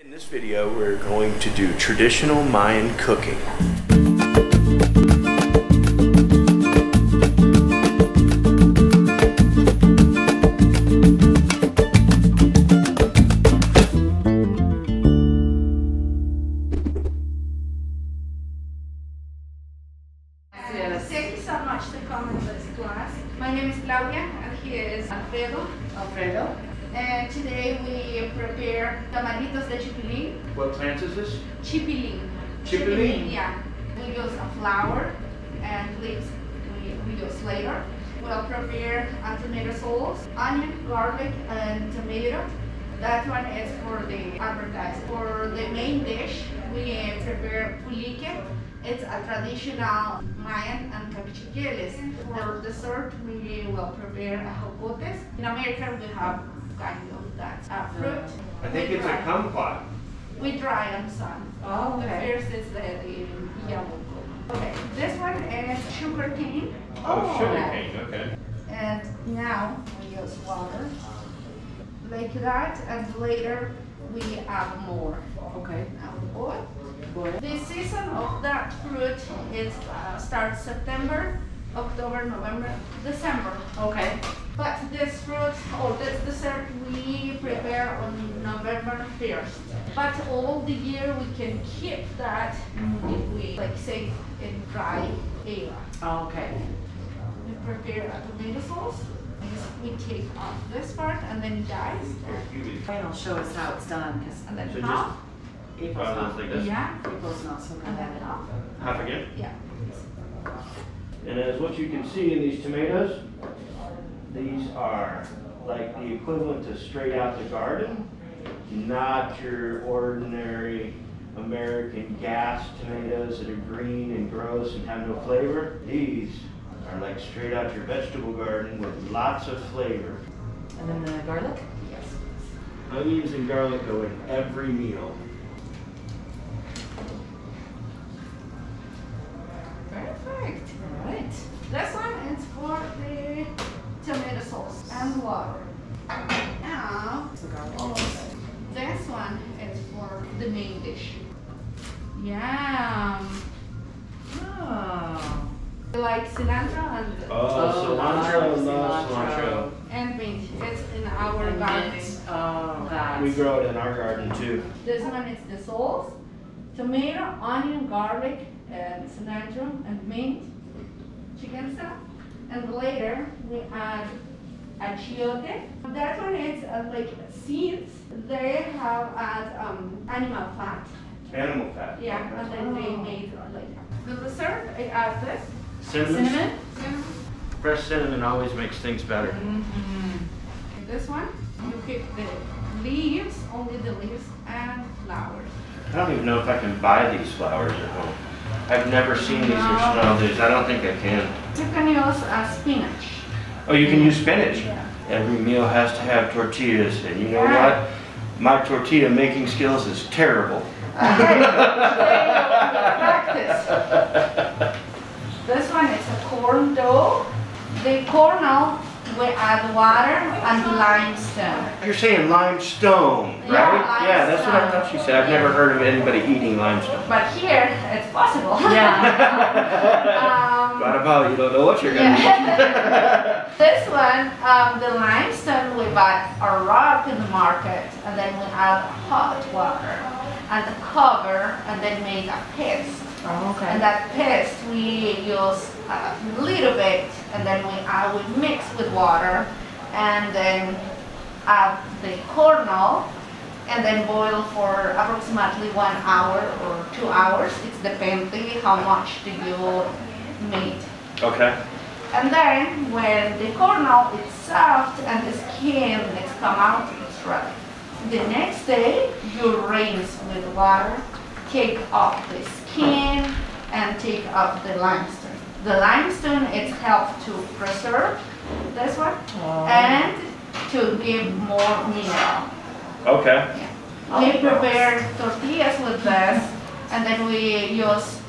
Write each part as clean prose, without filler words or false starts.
In this video, we're going to do traditional Mayan cooking. Thank you so much for coming to this class. My name is Claudia and he is Alfredo. And today we prepare tamalitos de chipilín. What plant is this? Chipilín. Chipilín? Yeah. We use a flour and leaves we use later. We'll prepare a tomato sauce, onion, garlic, and tomato. That one is for the advertising. For the main dish, we prepare pulique. It's a traditional Mayan and capichiqueles. For dessert, we will prepare jocotes. In America, we have kind of that fruit. I think it's a kumquat. We dry on sun. Oh, okay. The first is the yellow. Okay, this one is sugar cane. Oh, sugar cane, okay. And now we use water like that, and later we add more. Okay. Now boil. The season of that fruit is starts September, October, November, December. Okay. But this fruit or this dessert we prepare on November 1st. But all the year we can keep that if we like say in dry area. Okay. We prepare a tomato sauce. We take off this part and then dice. It'll show us how it's done. And then So half. April's not, like this? Yeah. April's not so good And at then it. half. Half again? Yeah. And as what you can see in these tomatoes, these are like the equivalent to straight out the garden, not your ordinary American gas tomatoes that are green and gross and have no flavor. These are like straight out your vegetable garden with lots of flavor. And then the garlic? Yes. Onions and garlic go in every meal. Perfect. All right. This one is for the tomato sauce and water. Now, So garlic. this one is for the main dish. Yum. Oh. You like cilantro and Cilantro, love cilantro. cilantro. and mint. It's in our And garden. mint. Oh, that. We grow it in our garden too. This one is the sauce, tomato, onion, garlic, and cilantro and mint, chicken stuff. And later we add achiote. That one is like seeds. They have animal fat. Animal fat. Yeah, and then they made like the dessert. I add this Cinnamon? Cinnamon? cinnamon. Fresh cinnamon always makes things better. Mm-hmm. This one you pick the leaves, only the leaves and flowers. I don't even know if I can buy these flowers at home. I've never seen these or No. smelled these. I don't think I can. You can use spinach. Oh, you can use spinach. Yeah. Every meal has to have tortillas, and you know Yeah. what? My tortilla making skills is terrible. Okay, practice. This one is a corn dough. The kernel, we add water and limestone. You're saying limestone, right? Yeah, Yeah, that's what I limestone. thought she said. I've never heard of anybody eating limestone. But here, it's possible. Yeah. What about you don't know what you're gonna Yeah. This one, the limestone, we buy a rock in the market, and then we add hot water and cover, and then make a paste. Oh, okay. And that paste we use a little bit, and then we mix with water, and then add the kernel, and then boil for approximately 1 hour or 2 hours. It's depending how much do you make. Okay. And then when the kernel is soft and the skin is come out, it's ready. The next day you rinse with water, take off the skin and take off the limestone. The limestone it helps to preserve this one and to give more mineral. Okay. Yeah. We prepare tortillas with this, and then we use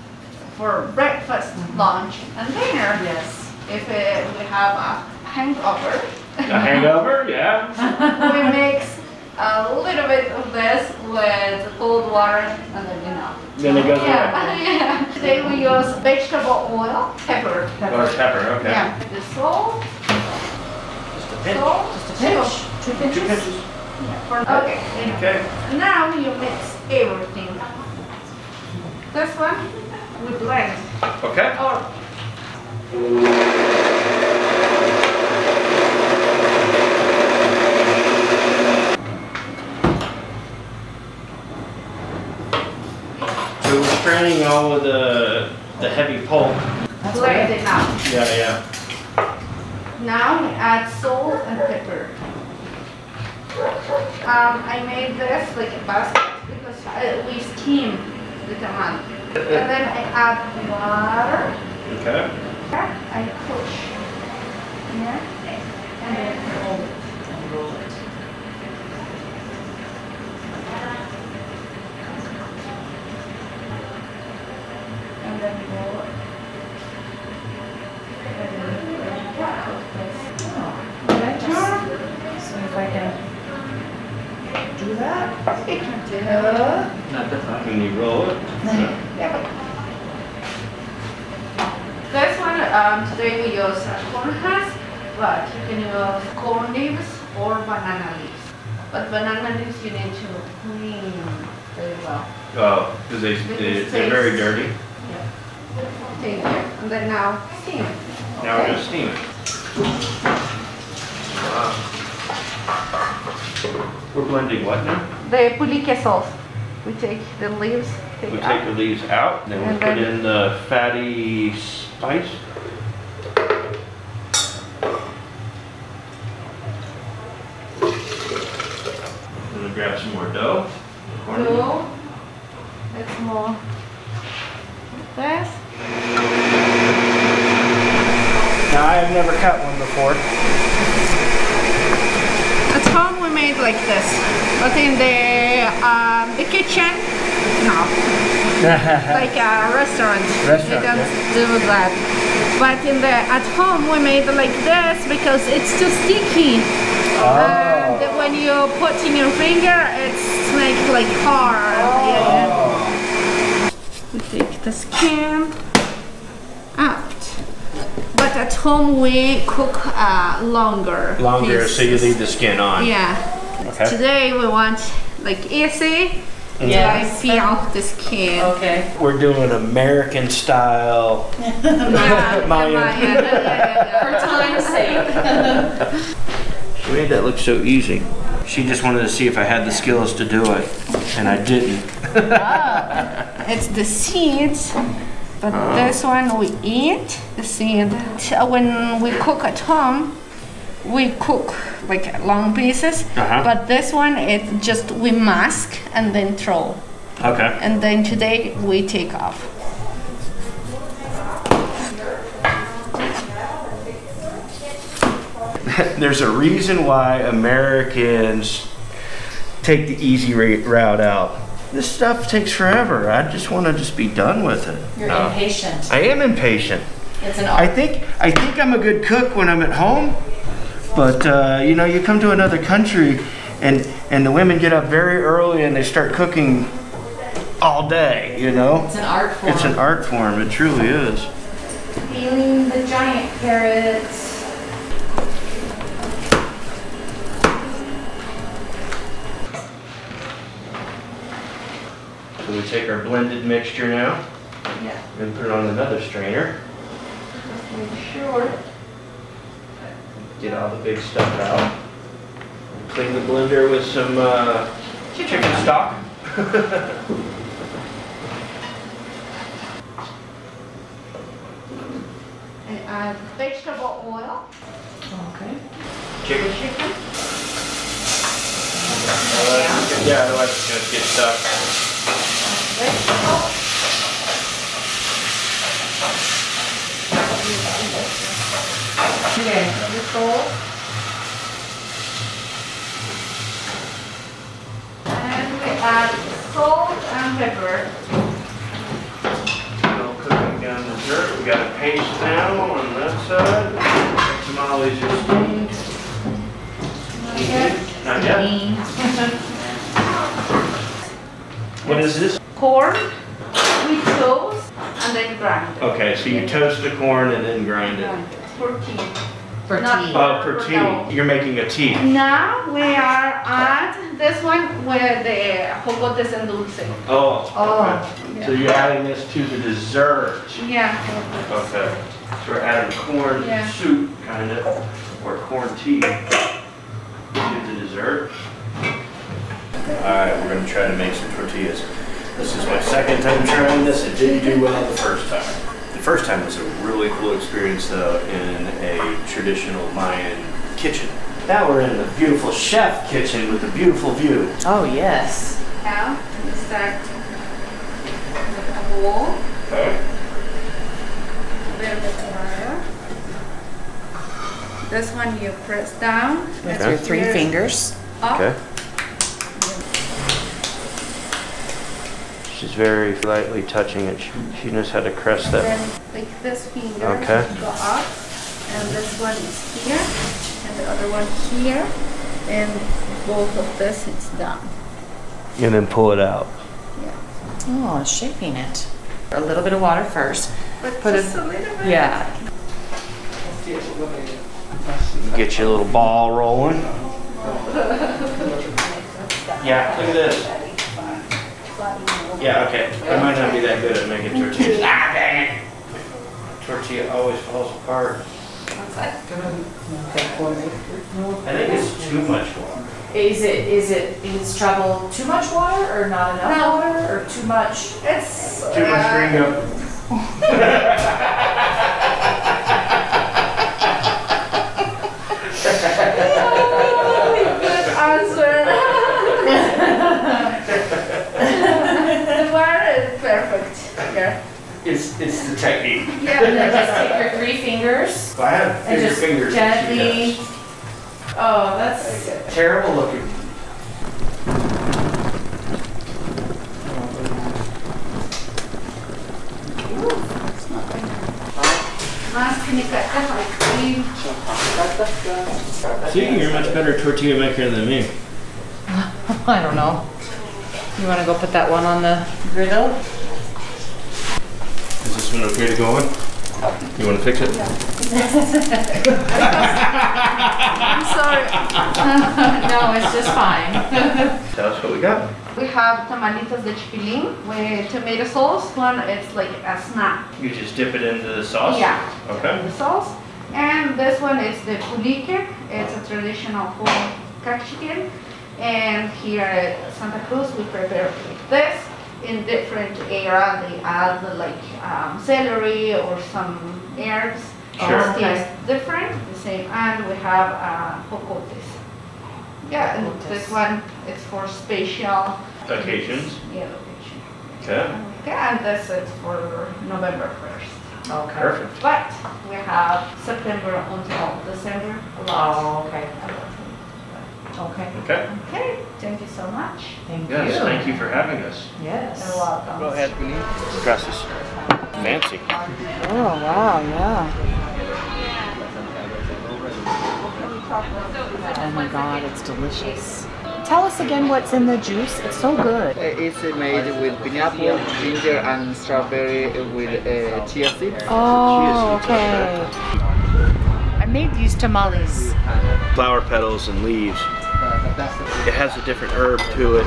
for breakfast, lunch, and dinner. Yes. If we have a hangover, A hangover, yeah. we mix a little bit of this with cold water and then Then it goes away. Yeah. Today we use vegetable oil, pepper. Or pepper, okay. Yeah. The salt. Just a pinch. Salt. Just a pinch. 2 pinches. 2 pinches. Okay. Okay. Now you mix everything. This one we blend. Okay. Or So we're straining all of the heavy pulp. That's blend good. it now. Yeah. Now we add salt and pepper. I made this like a basket because we steam the tomato. And then I add water. Okay. I push here and then roll it. And roll it. And then roll it. Oh, okay. So if I can do that. Not that far. When you roll it. This one, today we use corn husks, but you can use corn leaves or banana leaves. But banana leaves you need to clean very well. Oh, because they're very dirty. Take care. And then now steam. Now we're gonna steam it. Wow. We're blending what now? The pulique sauce. We take the leaves. We take the leaves out, then we And put then- in the fatty spice. I'm gonna grab some more dough. No. It's more this. Now I've never cut one before. At home we made like this, but in the kitchen, no. Like a restaurant. Restaurant, We don't do that. But at home we made like this because it's too sticky. And when you put in your finger, it's like hard. Yeah. We take the skin out. But at home we cook longer. Longer, so you pieces. leave the skin on. Yeah. Okay. Today we want like easy. Yes. I peel the skin. Okay. We're doing American style. Yeah, Mayan. For time's sake. She made that look so easy. She just wanted to see if I had the skills to do it, and I didn't. It's the seeds, but this one we eat the seed. So when we cook at home, we cook like long pieces, but this one it just we mask and then throw, Okay. and then today we take off. There's a reason why Americans take the easy route out. This stuff takes forever. I just want to just be done with it. You're impatient. I am impatient. It's an I art. think I'm a good cook when I'm at home, but you know, you come to another country and the women get up very early and they start cooking all day. You know, It's an art form. it's an art form. It truly is. Peeling the giant carrots. So we take our blended mixture now Yeah, and put it on another strainer. just make sure. Get all the big stuff out. Clean the blender with some chicken stock. And add vegetable oil. Okay. Chicken? Chicken. Yeah, otherwise it's gonna get stuck. Vegetable. Okay. The salt. And we add salt and pepper. Still cooking down the dirt. We got a paste now on that side. Tamales are steamed. Okay. Not yet. What is this? Corn, we toast, and then grind. Okay, so you toast the corn and then grind it. For tea. For Not tea. Oh, for tea. no. You're making a tea. Now we are at this one with the jocotes en dulce. Oh. Oh. Okay. So you're adding this to the dessert. Yeah. Okay. So we're adding corn Yeah. soup, kind of, or corn tea to the dessert. Alright, we're going to try to make some tortillas. This is my second time trying this. It didn't do well the first time. The first time was a really cool experience though in a traditional Mayan kitchen. Now we're in the beautiful chef kitchen with a beautiful view. Oh, yes. Now we start with a bowl. Okay. A little bit of water. This one you press down. With your 3 fingers. Up. Okay. She's very lightly touching it. She knows how to crest that. Then like this finger Okay. go up, and this one is here, and the other one here, and both of this is down. And then pull it out. Yeah. Oh, shaping it. A little bit of water first. But Put just it- a little bit. Yeah. Get your little ball rolling. Yeah, look at this. Yeah, okay. I might not be that good at making tortillas. Ah, dang it! Tortilla always falls apart. I think it's too much water. Is trouble too much water or not enough No. water or too much? It's Too much gringo. good answer. The water is perfect. Yeah. It's the technique. Yeah. And then just take your 3 fingers If I have and bigger just fingers, gently. Oh, that's. terrible looking. Mas pinikata like cream. See, you're a much better tortilla maker than me. I don't know. You want to go put that one on the griddle? Is this one okay to go on? You want to fix it? I'm sorry. No, it's just fine. Tell us what we got. We have tamalitas de chipilín with tomato sauce. One, it's like a snack. You just dip it into the sauce? Yeah. Okay. The sauce. And this one is the pulique. It's a traditional home cooked chicken. And here at Santa Cruz, we prepare this in different era. They add like celery or some herbs. Sure. It tastes different, the same. And we have jocotes. Yeah, and this one is for special Occasions? Yeah, occasion. Okay. Okay, and this is for November 1st. Okay. Perfect. But we have September until December. Oh, okay. Okay. Okay. Okay, thank you so much. Thank Yes, you. thank you for having us. Yes. You're welcome. Go ahead, please. Gracias. Fancy. Oh, wow, yeah. Oh my God, it's delicious. Tell us again what's in the juice. It's so good. It's made with pineapple, ginger, and strawberry with chia seeds. Oh, okay. I made these tamales. Flower petals and leaves. It has a different herb to it.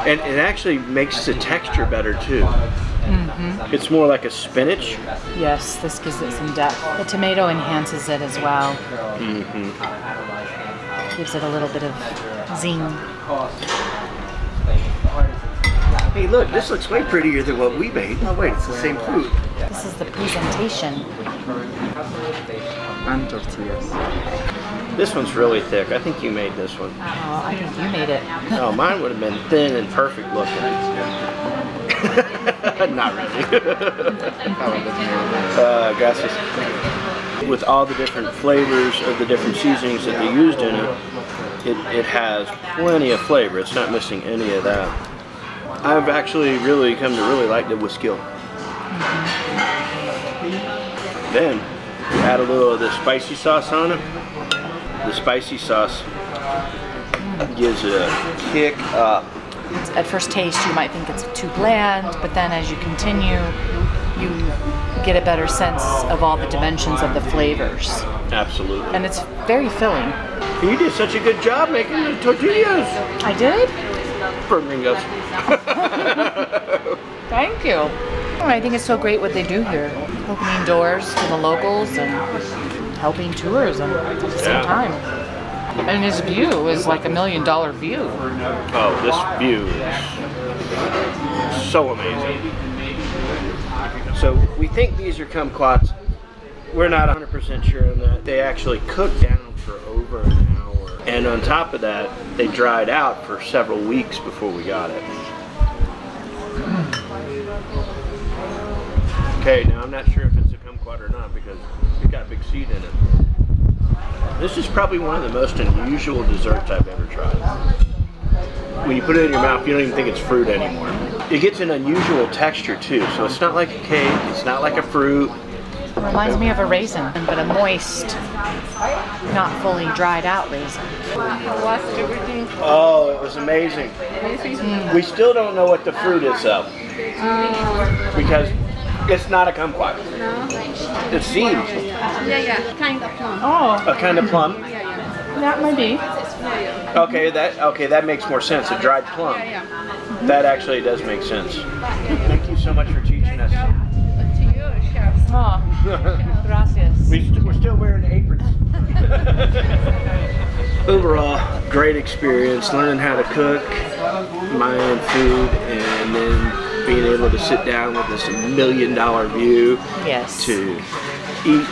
And it actually makes the texture better too. Mm-hmm. It's more like a spinach. Yes, this gives it some depth. The tomato enhances it as well. Mm-hmm. Gives it a little bit of zing. Hey, look, this looks way prettier than what we made. Oh, wait, it's the same food. This is the presentation. And tortillas. This one's really thick. I think you made this one. Oh, I think you made it. Oh, mine would have been thin and perfect looking. Not really. Gracias. With all the different flavors of the different seasonings that they used in it, it has plenty of flavor. It's not missing any of that. I've actually really come to really like it with skill. Then you add a little of the spicy sauce on it. The spicy sauce gives it a kick up. At first taste, you might think it's too bland, but then as you continue, you get a better sense of all the dimensions of the flavors. Absolutely. And it's very filling. You did such a good job making the tortillas. I did? For gringos. Thank you. I think it's so great what they do here. Opening doors to the locals and helping tourism at the same time. And his view is like $1 million view. Oh, this view is so amazing. So we think these are kumquats. We're not 100% sure on that. They actually cooked down for over an hour. And on top of that, they dried out for several weeks before we got it. Okay, now I'm not sure if it's a kumquat or not because it's got a big seed in it. This is probably one of the most unusual desserts I've ever tried. When you put it in your mouth, you don't even think it's fruit anymore. It gets an unusual texture too, so it's not like a cake, it's not like a fruit. It reminds me of a raisin, but a moist, not fully dried out raisin. Oh, it was amazing. We still don't know what the fruit is though. Because it's not a kumquat. No. It's seeds. Yeah, kind of plum. Oh, A kind of plum. that might be. Okay, that makes more sense. A dried plum. That actually does make sense. Thank you so much for teaching us. To you, chef. Oh, gracias. We're still wearing aprons. Overall, great experience learning how to cook Mayan food and then being able to sit down with this $1 million view Yes. to eat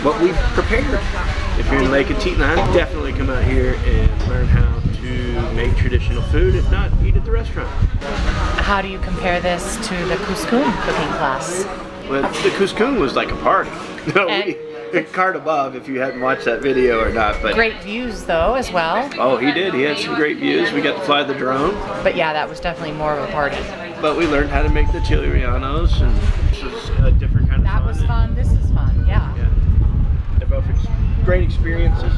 what we prepared. If you're in Lake Atitlan, definitely come out here and learn how to make traditional food. If not, eat at the restaurant. How do you compare this to the couscous cooking class? Well, the couscous was like a party. No, And- card above if you hadn't watched that video or not. But Great views though as well. oh, he did. He had some great views. We got to fly the drone. But yeah, that was definitely more of a party. But we learned how to make the chili rellenos, and this was a different kind of fun. That was fun. This is fun. Yeah. Yeah. They're both great experiences.